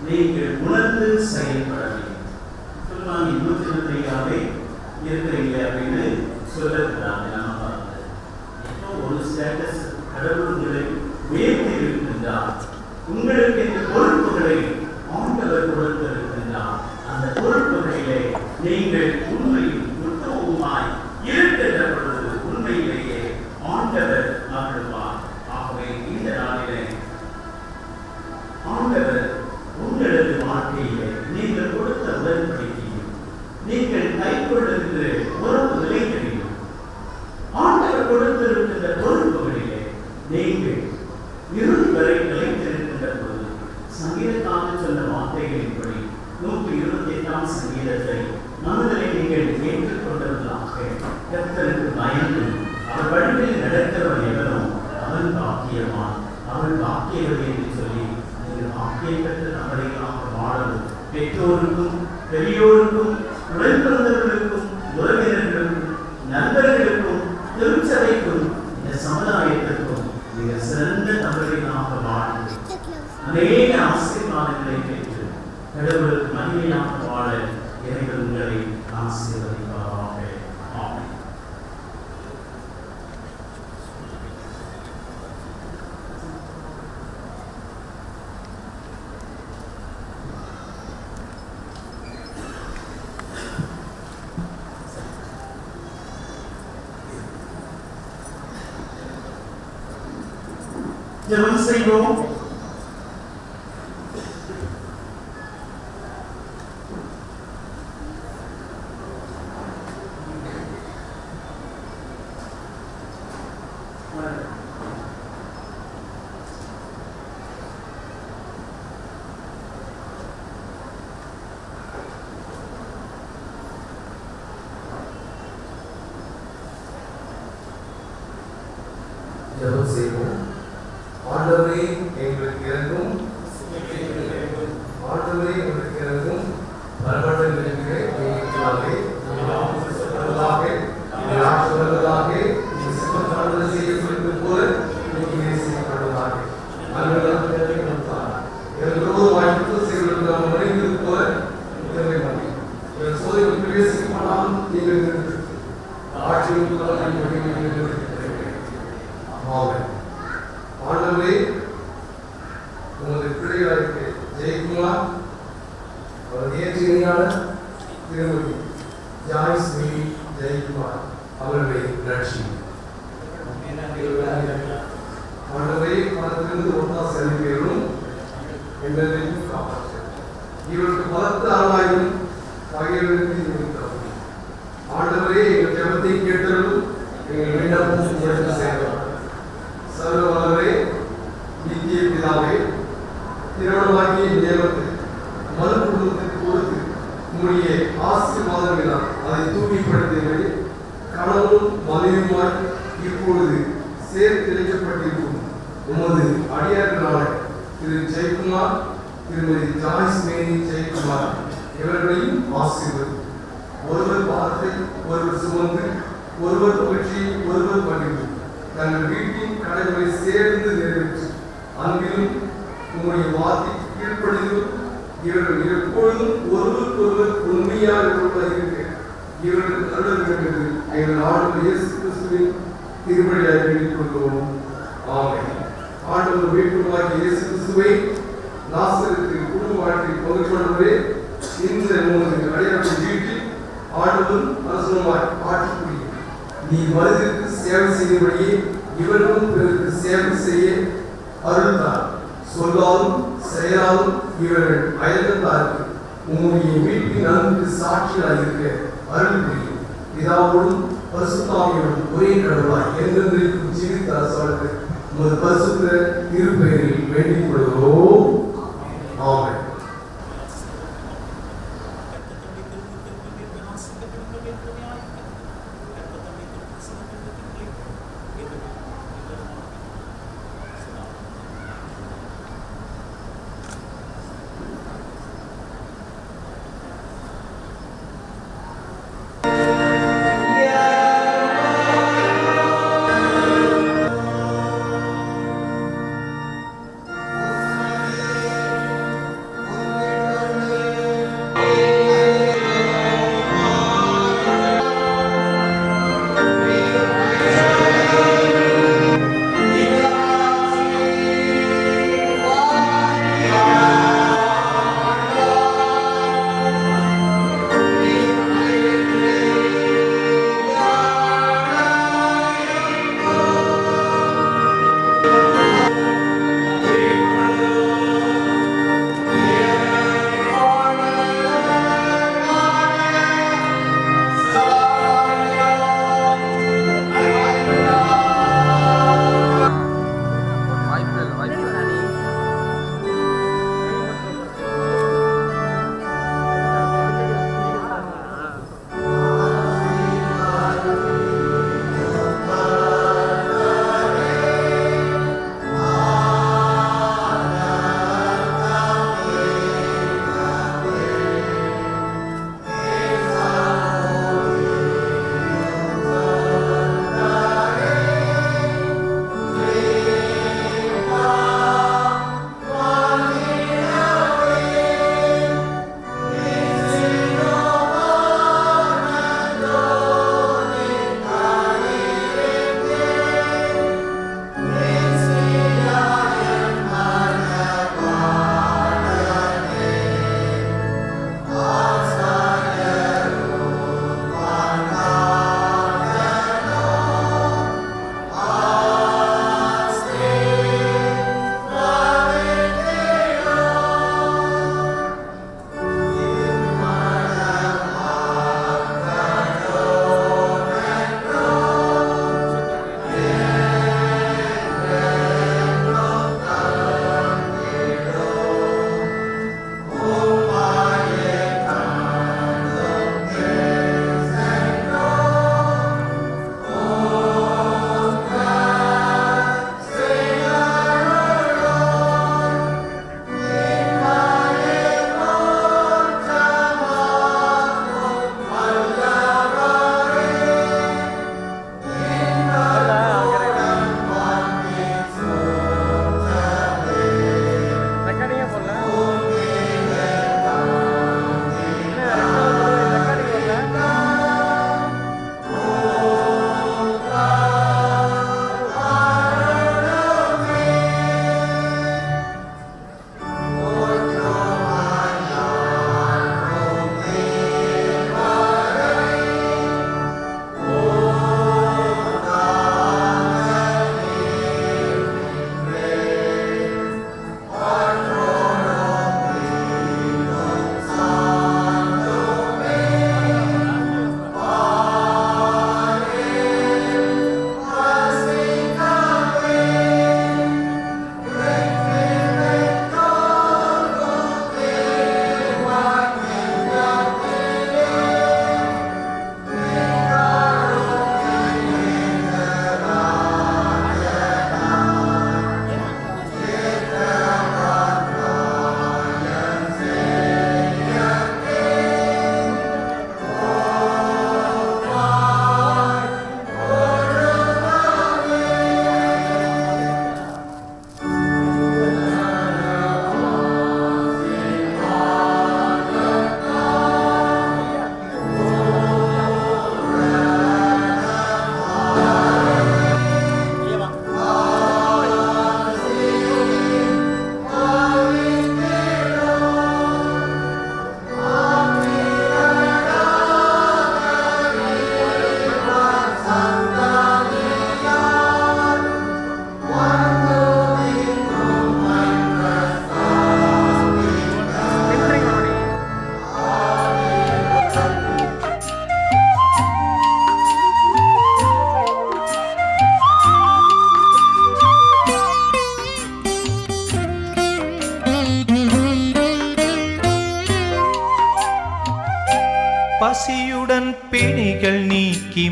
நீங்கள் உணர்ந்து செயல்பட வேண்டும். சொல்லுவாங்க, இன்னும் சின்னத்தையாவே இருக்கிறீங்க அப்படின்னு சொல்லக்கூடாது. நம்ம பார்த்து இப்போ ஒரு ஸ்டேட்டஸ் கடவுள் உங்களை உயர்த்தி இருக்கின்றார், உங்களுக்கு இந்த பொறுப்புகளை ஆண்டவர் கொடுத்திருக்கின்றார். அந்த பொறுப்புகளிலே நீங்கள் உண்மையில் உத்தமமாய் இருக்கின்ற பொழுது உண்மையிலேயே ஆண்டவர் அருள்வார். ஆகவே இந்த நாளிலே ஆண்டவர் உங்களது வாழ்க்கையிலே நீங்கள் கொடுத்த உடன்படிக்கையும் நீங்கள் கைக்கொள்ளுகின்ற உறவு நிலைகளையும் ஆண்டவர் கொடுத்திருக்கின்ற பொறுப்புகளிலே நீங்கள் இறுதி வரை நிலைத்திருக்கின்ற பொழுது சங்கீதக்காரன் சொன்ன வார்த்தைகளின்படி 128ஆம் சங்கீதத்தை மனதிலே நீங்கள் ஏற்றுக்கொண்டவர்களாக கர்த்தருக்கு பயந்து அவர் வழிகளில் நடக்கிறவன் எவனும் அவன் பாக்கியவான், அவன் பாக்கியவன் என்று சொல்லி நீங்கள் பாக்கியம் பெற்ற நபர்களாக வாழவும் பெற்றோருக்கும் பெரியோருக்கும் உடன் பிறந்தவர்களுக்கும் உறவினர்களுக்கும் நண்பர்களுக்கும் திருச்சபைக்கும் இந்த சமுதாயத்திற்கும் மிக சிறந்த நபர்களாக வாழ்ந்து அநேக ஆசீர்வாதங்களை பெற்று கடவுளுக்கு மகிமையாக வாழ இறைவன் உங்களை ஆசீர்வதிப்பாராக. ஆமென். ஜெபம் செய்வோம். ஜெபம் செய்வோம். ஆண்டவரே எங்களுக்கு இறங்கும், ஆண்டவரே எங்களுக்கு இறங்கும், வரப்பட்டிருக்கிற எங்களுக்காக செய்யப்படும் போல செய்யப்படுவதாக ஆண்டவரே, உமது பிள்ளைகளுக்கு ஜெயக்குமார், அவர் நேர்ச்சியான திருமதி ஜாய்ஸ் மேரி ஜெயக்குமார் அவர்களை ரட்சி. ஆண்டவரே, பணத்திலிருந்து ஒத்தாசை அளிப்பீர்களும் என்றைக்கும் காப்பாற்று. இவருக்கு 10,000 பகைவர்களுக்கு இருக்கிறோம். ஆண்டவரே, எங்கள் ஜெபத்தை கேட்டலும் எங்கள் விண்ணப்பம் உங்களுக்கு சேர்ந்தோம். சர்வ வல்லவரே, நித்திய பிதாவே, திருமணமாகிய தேவத்தை மறு குடும்பத்திற்கு கொடுத்து உங்களுடைய ஆசீர்வாதங்களால் அதை தூய்மைப்படுத்துகிறது. கணவனும் மனைவியுமாய் இப்பொழுது சேர்த்து இணைக்கப்பட்டிருக்கும் உமது அடியார்களான திரு ஜெயக்குமார், திருமதி ஜாய்ஸ் மேரி ஜெயக்குமார் இவர்களையும் ஆசீர்வதி. ஒருவர் பாரத்தை ஒருவர் சுமந்து, ஒருவர் மகிழ்ச்சியை ஒருவர் பகிர்ந்து, தங்கள் வீட்டின் கடமைகளை சேர்ந்து நிறைவேற்றி அன்பிலும் உங்களுடைய வார்த்தை கீழ்ப்படிந்தும் இவர்கள் எப்பொழுதும் ஒருவருக்கொருவர் உண்மையாக இருக்க இவர்கள் அருள வேண்டும் என்று எங்கள் ஆண்டவர் இயேசு கிறிஸ்துவின் திருவழியாக வேண்டிக் கொள்கிறோம். ஆமென். ஆண்டவர் மீட்புமாகிய இயேசு கிறிஸ்துவை நாசரேத்தில் குடும்ப வாழ்க்கையில் பங்கு கொண்டவரே, இந்த உமது அடியார்கள் வீட்டில் ஆண்டவரும் அரசனுமாய் ஆட்சி புரியும். நீ மனிதருக்கு சேவை செய்யும்படியே இவர்களும் பிறருக்கு சேவை செய்ய அருள்தான். சொல்லாலும் செயலாலும் இவர்கள் அயல்ந்தார்கள். உங்களுடைய வீட்டின் அன்புக்கு சாட்சியாக இருக்க அருள் புரியும். பிதாவோடும் பரிசுத்தாவியோடும் ஒரே கடவுளாய் என்றென்றைக்கும் ஜீவித்த அரசாளுக்கு உமது பரிசுத்த திருப்பெயரில் வேண்டிக் கொள்கிறோம். ஆமென். Amen.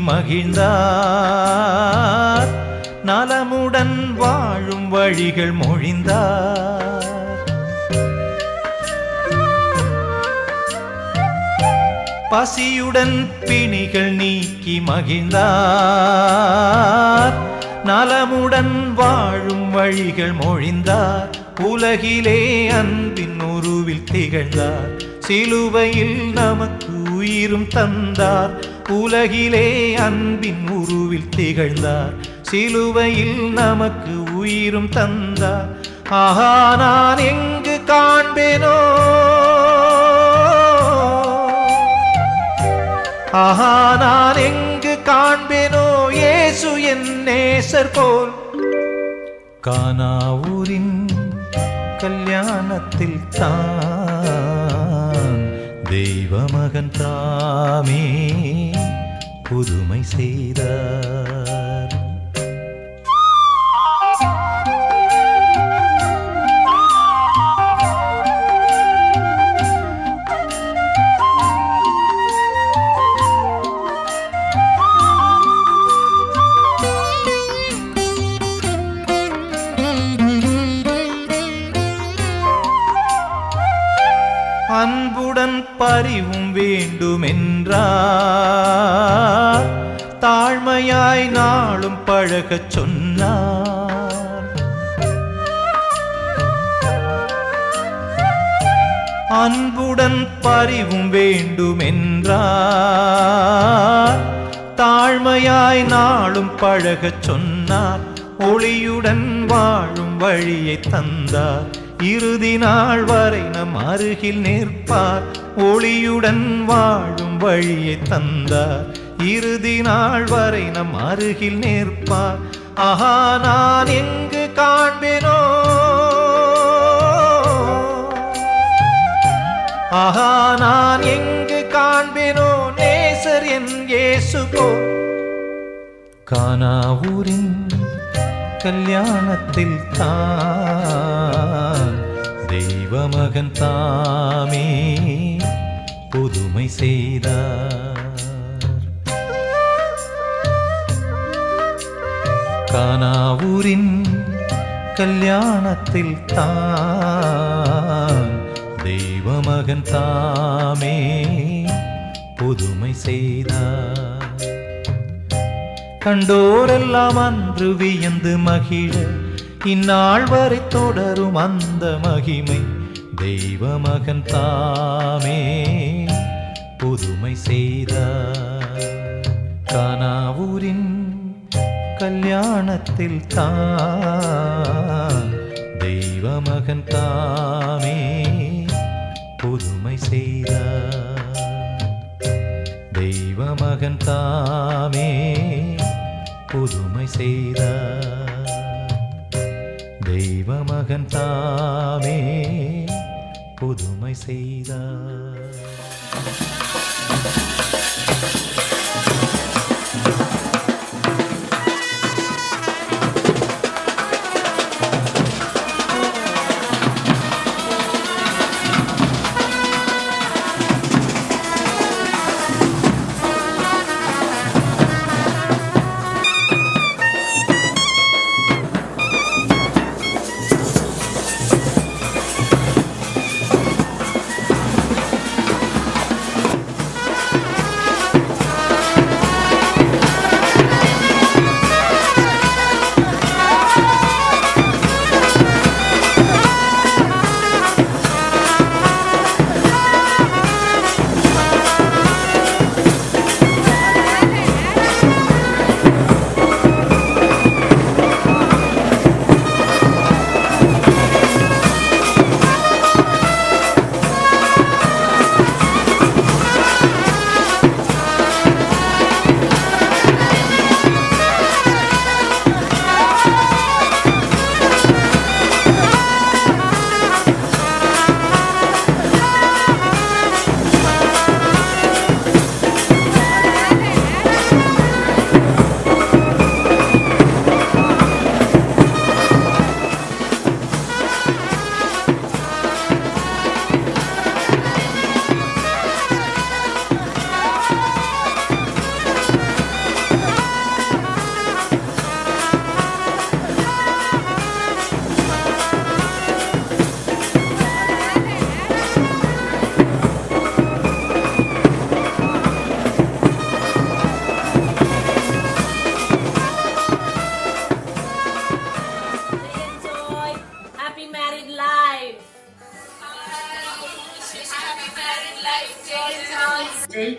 மகிழ்ந்தார், நலமுடன் வாழும் வழிகள் மொழிந்தார். பசியுடன் பிணிகள் நீக்கி மகிழ்ந்தார், நலமுடன் வாழும் வழிகள் மொழிந்தார். உலகிலே அன்பின் உருவில் திகழ்ந்தார், சிலுவையில் நமக்கு உயிரும் தந்தார். உலகிலே அன்பின் உருவில் திகழ்ந்தார், சிலுவையில் நமக்கு உயிரும் தந்தார். ஆஹா, நான் எங்கு காண்பேனோ, ஆஹா, நான் எங்கு காண்பேனோ இயேசு என் நேசர் போல். கானாவூரின் கல்யாணத்தில் தான் தெய்வமகன் தாமே புதுமை செய்தார். அன்புடன் பரிவும் வேண்டுமென்றார், தாழ்மையாய் நாளும் பழகச் சொன்னார். அன்புடன் பரிவும் வேண்டுமென்றார், தாழ்மையாய் நாளும் பழகச் சொன்னார். ஒளியுடன் வாழும் வழியை தந்தார், இறுதி நாள் வரை நம் அருகில் நிற்பார். ஒளியுடன் வாழும் வழியை தந்தார், இறுதி நாள் வரை நம் அருகில் நிற்பார். ஆஹா, நான் எங்கு காண்பேனோ, ஆஹா, நான் எங்கு காண்பேனோ நேசர் என் இயேசு போல். கானாவூரின் கல்யாணத்தில் தான் தெய்வமகன் தாமே புதுமை செய்தார். கானாவூரின் கல்யாணத்தில் தான் தெய்வமகன் தாமே புதுமை செய்தார். கண்டோரெல்லாம் அன்று வியந்து மகிழ, இந்நாள் வரை தொடரும் அந்த மகிமை தெய்வமகன் தாமே புதுமை செய்தார். கானாவூரின் கல்யாணத்தில் தான் தெய்வமகன் தாமே புதுமை செய்தார். தெய்வமகன் தாமே புதுமை செய்தார். தெய்வமகன் தாமே புதுமை செய்தார்.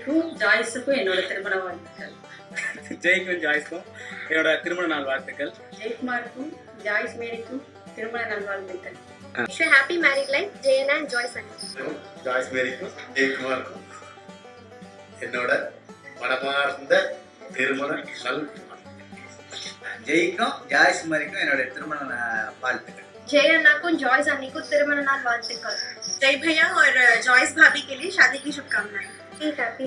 ஜெய்க்கும் ஜாய்ஸுக்கும் என்னோட திருமண வாழ்த்துக்கள். ஜெய்க்கும் ஜாய்ஸ்க்கும் என்னோட திருமண நாள் வாழ்த்துக்கள். ஜெயக்குமாருக்கும் ஜாய்ஸ் மேரிக்கும் திருமண நாள் வாழ்த்துக்கள். Wish you happy married life, Jayana and Joy Sunny. Joyce மேரிக்கும் ஜெயக்குமாருக்கும் என்னோட மனமார்ந்த திருமண நல் ஜெய்க்கும் ஜாய்ஸ் மேரிக்கும் என்னோட திருமண வாழ்த்துக்கள். Jayana को जॉय सनी को திருமண நாள் வாழ்த்துக்கள். जय भैया और जॉयस भाभी के लिए शादी की शुभकामनाएं.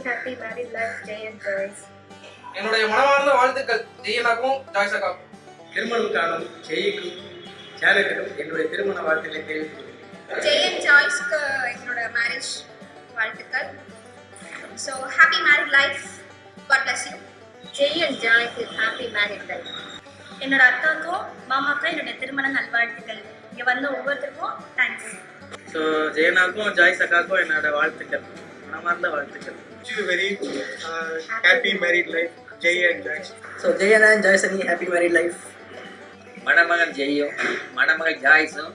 Happy married life, Jay and Joyce. என்னுடைய மனமார்ந்த வாழ்த்துக்கள் ஜெயனாக்கும் ஜாய்ஸாக்கும். திருமணம் காலம் ஜெய்க்கும் ஜாலட்டுக்கும் என்னுடைய திருமண வாழ்த்துக்களை தெரிவித்துள்ளேன். Jay and Joyce को என்னோட மேரேஜ் வாழ்த்துக்கள். So happy married life. God bless you. Jay and Joyce is happy married life. என்னோட அக்காவுக்கும் மாமாக்கும் என்னோட திருமண நல்வாழ்த்துக்கள். இங்க வந்த ஒவ்வொருத்தருக்கும் தேங்க்ஸ். ஸோ ஜெயனாக்கும் ஜாய்ஸ் அக்காக்கும் என்னோட வாழ்த்துக்கள், மனமார்ந்த வாழ்த்துக்கள். Very happy married life Jai and Joyce. So Jayana and Joyce any happy married life. மணமகன் ஜெய்யும் மணமகள் ஜாய்ஸும்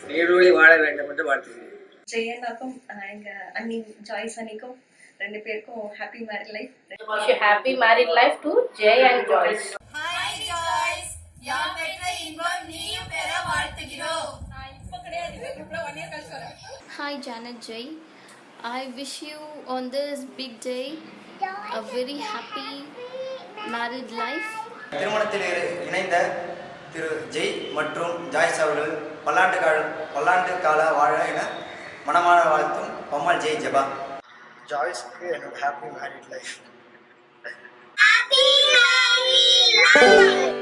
நீடூழி வாழ வேண்டும் என்று வாழ்த்துகிறேன். ஜெயனாக்கும் எங்க அண்ணி ஜாய்ஸ் அண்ணிக்கும் ரெண்டு பேருக்கும் happy married life. Wish you happy married life to Jay and Joyce. Hi Janet Jay. I wish you on this big day a very happy married life. திருமணத்தில் இணைந்த திரு ஜெய் மற்றும் ஜாய்ஸ் அவர்கள் பல்லாண்டு கால வாழ என மனமான வாழ்த்தும் பொம்மல் ஜெய் ஜபா. ஜாய்ஸ்க்கு என்னோட happy married life. Happy married life.